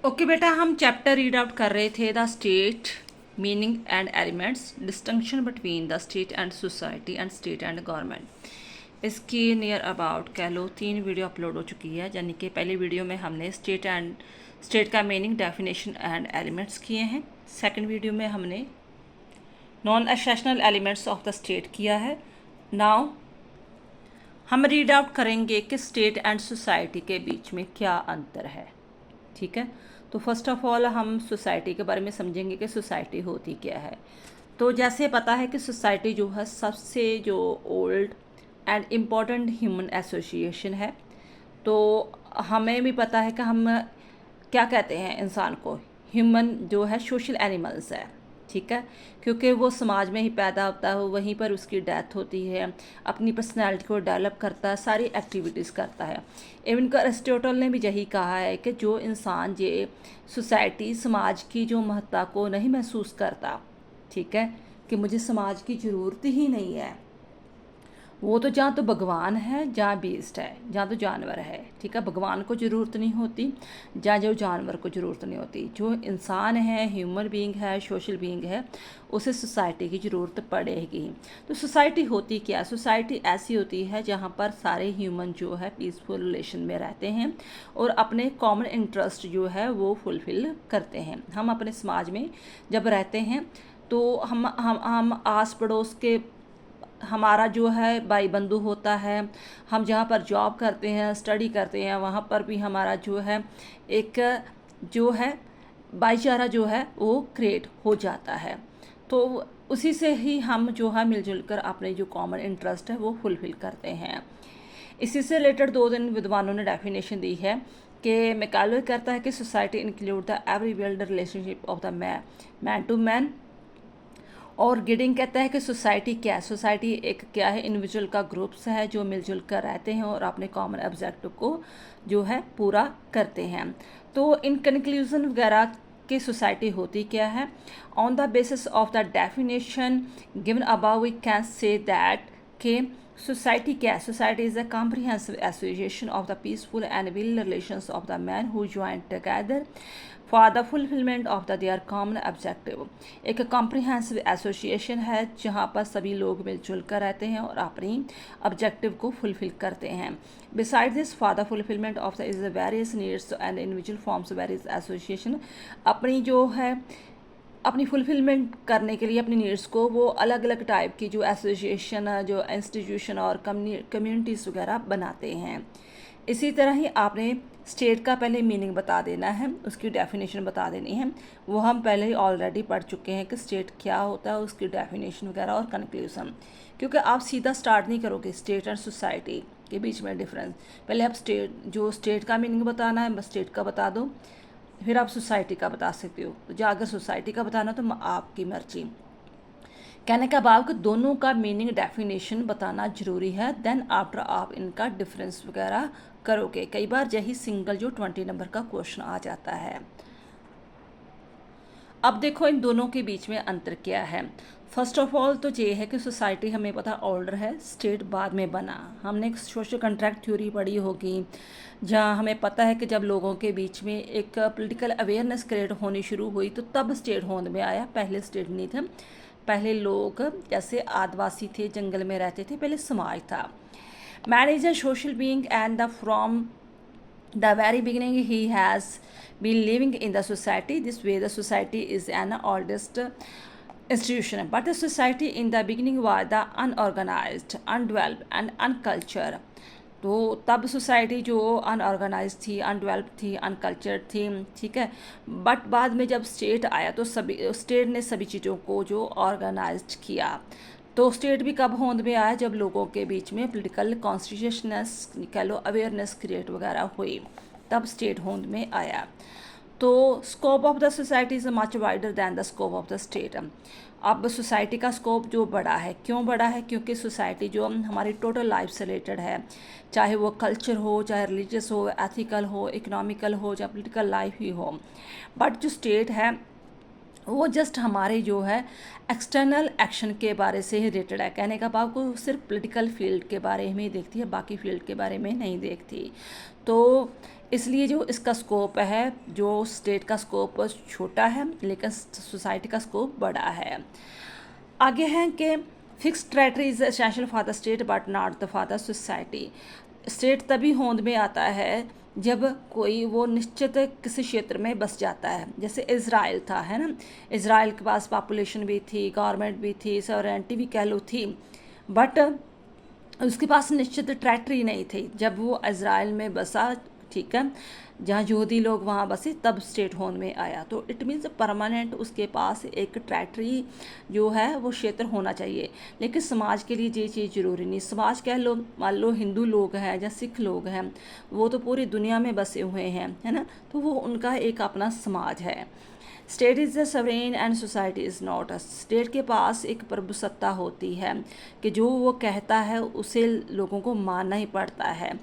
Okay बेटा, हम chapter read out कर रहे थे the state meaning and elements, distinction between the state and society and state and government. इसकी near about कह लो 3 वीडियो अपलोड हो चुकी है। यानी कि पहली वीडियो में हमने स्टेट का मीनिंग, डेफिनेशन एंड एलिमेंट्स किए हैं। सेकंड वीडियो में हमने non essential elements of the state किया है। नाउ हम रीड आउट करेंगे कि स्टेट एंड सोसाइटी के बीच में क्या अंतर है। ठीक है, तो फर्स्ट ऑफ ऑल हम सोसाइटी के बारे में समझेंगे कि सोसाइटी होती क्या है। तो जैसे पता है कि सोसाइटी जो है सबसे जो old and important human association है। तो हमें भी पता है कि हम क्या कहते हैं इंसान को, ह्यूमन जो है सोशल एनिमल्स है। ठीक है, क्योंकि वो समाज में ही पैदा होता है, वहीं पर उसकी डेथ होती है, अपनी पर्सनैलिटी को डेवलप करता है, सारी एक्टिविटीज़ करता है। इवन का अरिस्टोटल ने भी यही कहा है कि जो इंसान ये सोसाइटी समाज की जो महत्ता को नहीं महसूस करता, ठीक है, कि मुझे समाज की ज़रूरत ही नहीं है, वो तो जहाँ तो भगवान है, जहाँ बीस्ट है, जहाँ तो जानवर है। ठीक है, भगवान को ज़रूरत नहीं होती, जहाँ जो जानवर को ज़रूरत नहीं होती। जो इंसान है, ह्यूमन बीइंग है, सोशल बीइंग है, उसे सोसाइटी की ज़रूरत पड़ेगी। तो सोसाइटी होती क्या? सोसाइटी ऐसी होती है जहाँ पर सारे ह्यूमन जो है पीसफुल रिलेशन में रहते हैं और अपने कॉमन इंटरेस्ट जो है वो फुलफ़िल करते हैं। हम अपने समाज में जब रहते हैं तो हम आस पड़ोस के, हमारा जो है भाई बंधु होता है, हम जहाँ पर जॉब करते हैं, स्टडी करते हैं, वहाँ पर भी हमारा जो है एक जो है भाईचारा जो है वो क्रिएट हो जाता है। तो उसी से ही हम जो है मिलजुल कर अपने जो कॉमन इंटरेस्ट है वो फुलफ़िल करते हैं। इसी से रिलेटेड 2 विद्वानों ने डेफिनेशन दी है कि मैकाले कहता है कि society include the every weld relationship of the man to man. और गिडिंग कहता है कि सोसाइटी क्या है? सोसाइटी एक क्या है? इंडिविजुअल का ग्रुप्स है जो मिलजुल कर रहते हैं और अपने कॉमन ऑब्जेक्टिव को जो है पूरा करते हैं। तो इन कंक्लूजन वगैरह कि सोसाइटी होती क्या है, on the basis of the definition given above we can say that कि सोसाइटी क्या है? Society is a comprehensive association of the peaceful and will relations of the man who join together for the fulfilment of the their common objective. एक comprehensive association है जहाँ पर सभी लोग मिलजुल कर रहते हैं और अपनी ऑब्जेक्टिव को फुलफिल करते हैं। Beside this, for the fulfilment of the is various needs and individual forms various association. अपनी जो है अपनी फुलफिलमेंट करने के लिए अपनी नीड्स को वो अलग अलग टाइप की जो एसोसिएशन, जो इंस्टीट्यूशन और कम्युनिटीज़ वगैरह बनाते हैं। इसी तरह ही आपने स्टेट का पहले मीनिंग बता देना है, उसकी डेफिनेशन बता देनी है। वो हम पहले ही ऑलरेडी पढ़ चुके हैं कि स्टेट क्या होता है, उसकी डेफिनेशन वगैरह और कंक्लूजन। क्योंकि आप सीधा स्टार्ट नहीं करोगे स्टेट एंड सोसाइटी के बीच में डिफरेंस। पहले आप स्टेट का मीनिंग बताना है, बस स्टेट का बता दो, फिर आप सोसाइटी का बता सकते हो। तो जो अगर सोसाइटी का बताना तो आपकी मर्जी। कहने का भाव कि दोनों का मीनिंग डेफिनेशन बताना जरूरी है, देन आफ्टर आप इनका डिफरेंस वगैरह करोगे। कई बार यही सिंगल जो 20 नंबर का क्वेश्चन आ जाता है। अब देखो इन दोनों के बीच में अंतर क्या है। फर्स्ट ऑफ ऑल तो ये है कि सोसाइटी हमें पता ऑल्डर है, स्टेट बाद में बना। हमने एक सोशल कॉन्ट्रैक्ट थ्योरी पढ़ी होगी जहाँ हमें पता है कि जब लोगों के बीच में एक पॉलिटिकल अवेयरनेस क्रिएट होनी शुरू हुई तो तब स्टेट होंद में आया, पहले स्टेट नहीं था। पहले लोग जैसे आदिवासी थे, जंगल में रहते थे, पहले समाज था। Man is a social being and the from the very beginning he has been living in the society. This way the society is an oldest institution, but the society in the beginning was the unorganized, undeveloped and uncultured. तो तब society जो unorganised थी, undevelop थी, uncultured थी। ठीक है, but बाद में जब स्टेट आया तो स्टेट ने सभी चीज़ों को जो ऑर्गेनाइज्ड किया। तो स्टेट भी कब होंद में आया? जब लोगों के बीच में पॉलिटिकल कॉन्स्टिट्यूशनस कह लो, अवेयरनेस क्रिएट वगैरह हुई, तब स्टेट होंद में आया। तो scope of the society is much wider than the scope of the state. अब सोसाइटी का स्कोप जो बड़ा है, क्यों बड़ा है? क्योंकि सोसाइटी जो हमारी टोटल लाइफ से रिलेटेड है, चाहे वो कल्चर हो, चाहे रिलीजियस हो, एथिकल हो, इकोनॉमिकल हो, चाहे पॉलिटिकल लाइफ ही हो। बट जो स्टेट है वो जस्ट हमारे जो है एक्सटर्नल एक्शन के बारे से ही रिलेटेड है। कहने का भाव को सिर्फ पॉलिटिकल फील्ड के बारे में ही देखती है, बाकी फील्ड के बारे में नहीं देखती। तो इसलिए जो इसका स्कोप है, जो स्टेट का स्कोप छोटा है लेकिन सोसाइटी का स्कोप बड़ा है। आगे है कि fixed territory is essential for the state but not the for the society. State तभी होंद में आता है जब कोई वो निश्चित किसी क्षेत्र में बस जाता है। जैसे इज़राइल था, है ना, इज़राइल के पास पॉपुलेशन भी थी, गवर्नमेंट भी थी, सॉवरेनिटी भी कह लो थी, बट उसके पास निश्चित टेरिटरी नहीं थी। जब वो इज़राइल में बसा, ठीक है, जहाँ यहूदी लोग वहाँ बसे, तब स्टेट होंद में आया। तो इट मीन्स परमानेंट उसके पास एक टेरिटरी जो है वो क्षेत्र होना चाहिए। लेकिन समाज के लिए ये चीज़ ज़रूरी नहीं। समाज कह लो, मान लो हिंदू लोग हैं या सिख लोग हैं, वो तो पूरी दुनिया में बसे हुए हैं, है ना, तो वो उनका एक अपना समाज है। State is the sovereign and society is not. State के पास एक प्रभुसत्ता होती है कि जो वो कहता है उसे लोगों को मानना ही पड़ता है।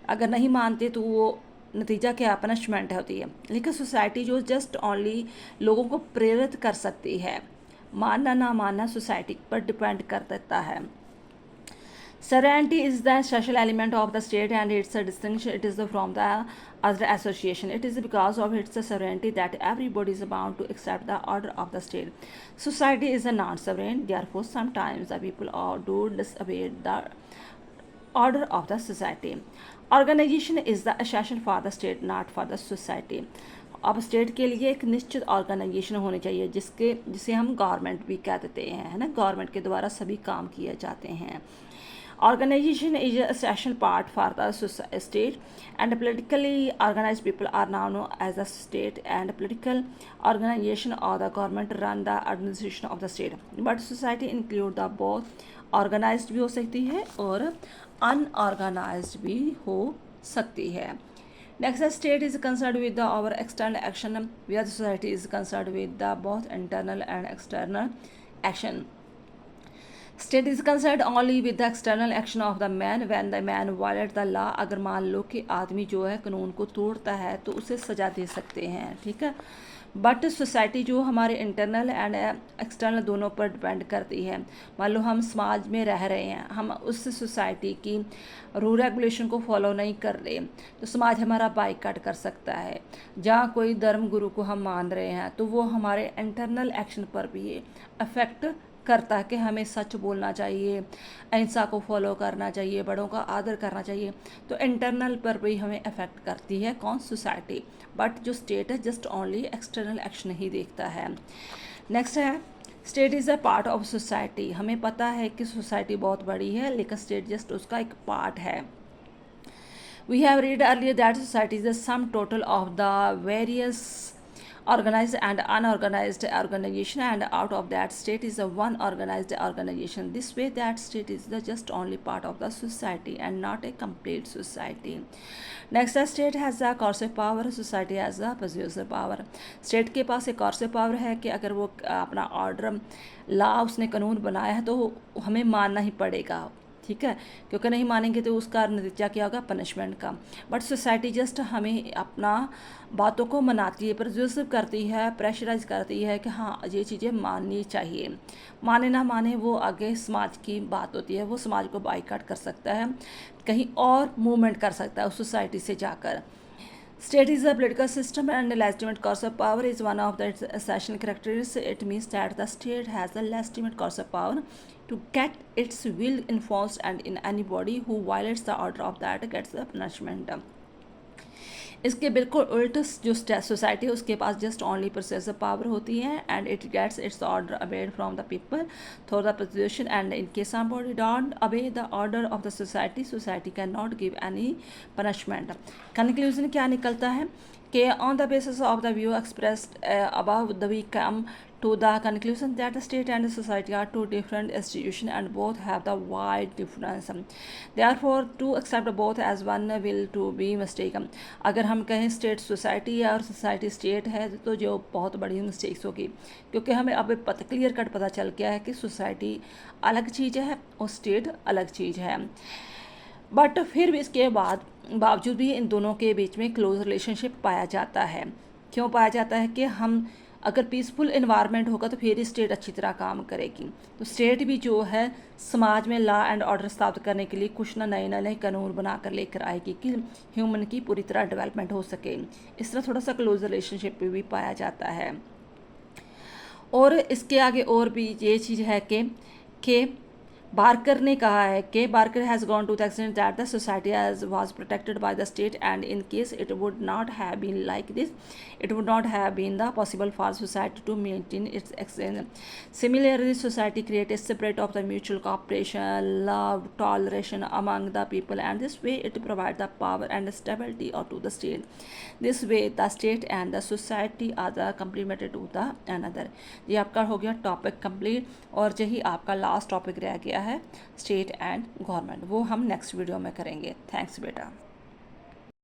अगर नहीं मानते तो वो नतीजा क्या, पनिशमेंट होती है। लेकिन सोसाइटी जो जस्ट ओनली लोगों को प्रेरित कर सकती है, मानना ना मानना सोसाइटी पर डिपेंड कर देता है। Sovereignty is the social element of the state and its a distinction it is from the other association. It is because of its sovereignty that everybody is bound to accept the order of the state. Society is a non-sovereign, therefore sometimes the people do disobey the order of the society. Organization is the essential for the state, not for the society. अब state के लिए एक निश्चित organisation होनी चाहिए जिसे हम government भी कह देते हैं, है ना, गवर्नमेंट के द्वारा सभी काम किए जाते हैं। Organization is an essential part for the state, and politically organized people are now known as the state, and political organization or the government run the administration of the state. But society include the both, organized भी हो सकती है और unorganized भी हो सकती है। Next, the state is concerned with our external action, where the society is concerned with the both internal and external action. State is concerned only with the external action of the man when the man violate the law. अगर मान लो कि आदमी जो है कानून को तोड़ता है तो उसे सज़ा दे सकते हैं, ठीक है। बट सोसाइटी जो हमारे इंटरनल एंड एक्सटर्नल दोनों पर डिपेंड करती है। मान लो हम समाज में रह रहे हैं, हम उस सोसाइटी की रूल रेगुलेशन को फॉलो नहीं कर रहे तो समाज हमारा बाइकआउट कर सकता है। जहाँ कोई धर्म गुरु को हम मान रहे हैं तो वो हमारे इंटरनल एक्शन पर भी अफेक्ट करता है कि हमें सच बोलना चाहिए, अहिंसा को फॉलो करना चाहिए, बड़ों का आदर करना चाहिए। तो इंटरनल पर भी हमें अफेक्ट करती है कौन, सोसाइटी। बट जो स्टेट है जस्ट ओनली एक्सटर्नल एक्शन ही देखता है। नेक्स्ट है state is a part of society. हमें पता है कि सोसाइटी बहुत बड़ी है लेकिन स्टेट जस्ट उसका एक पार्ट है। We have read earlier that society is the sum total of the various organized and unorganized organization, and out of that state is a one organized organization. This way that state is the just only part of the society and not a complete society. Next, the state has a coercive power, society has a persuasive power. State के पास एक coercive power है कि अगर वो अपना order ला उसने कानून बनाया है तो हमें मानना ही पड़ेगा, ठीक है, क्योंकि नहीं मानेंगे तो उसका नतीजा क्या होगा, पनिशमेंट का। बट सोसाइटी जस्ट हमें अपना बातों को मनाती है, परज्यूसिव करती है, प्रेशराइज करती है कि हाँ ये चीज़ें माननी चाहिए। माने ना माने वो आगे समाज की बात होती है, वो समाज को बाइकआउट कर सकता है, कहीं और मूवमेंट कर सकता है उस सोसाइटी से जाकर। State is a political system and legitimate coercive power is one of its essential characteristics. It means that the state has a legitimate coercive power to get its will enforced, and in anybody who violates the order of that gets the punishment. इसके बिल्कुल उल्ट जो society है उसके पास just only persuasive power होती है and it gets its order obeyed from the people through the persuasion, and in case somebody don't obey the order of the society can not give any punishment. Conclusion क्या निकलता है कि on the basis of the view expressed above the we come to the conclusion that the state and the society are two different institutions and both have the wide difference. Therefore, to accept both as one will to be mistaken. अगर हम कहें state society है और society state है तो जो बहुत बड़ी मिस्टेक्स होगी, क्योंकि हमें अब क्लियर कट पता चल गया है कि सोसाइटी अलग चीज़ है और स्टेट अलग चीज़ है। बट फिर भी इसके बावजूद भी इन दोनों के बीच में क्लोज रिलेशनशिप पाया जाता है। क्यों पाया जाता है कि हम अगर पीसफुल इन्वायरमेंट होगा तो फिर स्टेट अच्छी तरह काम करेगी। तो स्टेट भी जो है समाज में लॉ एंड ऑर्डर स्थापित करने के लिए कुछ ना नए कानून बनाकर लेकर आएगी कि ह्यूमन की पूरी तरह डेवलपमेंट हो सके। इस तरह थोड़ा सा क्लोज रिलेशनशिप भी पाया जाता है। और इसके आगे और भी ये चीज़ है कि बार्कर ने कहा है कि Barker has gone to the extent that the society as was protected by the state and in case it would not have been like this it would not have been the possible for society to maintain its existence. Similarly, society created a spirit of the mutual cooperation, love, toleration among the people, and this way it provides the power and stability to the state. This way, the state and the society are the complementary to the another. ये आपका हो गया topic complete, और यही आपका last topic रह गया है स्टेट एंड गवर्नमेंट, वो हम नेक्स्ट वीडियो में करेंगे। थैंक्स बेटा।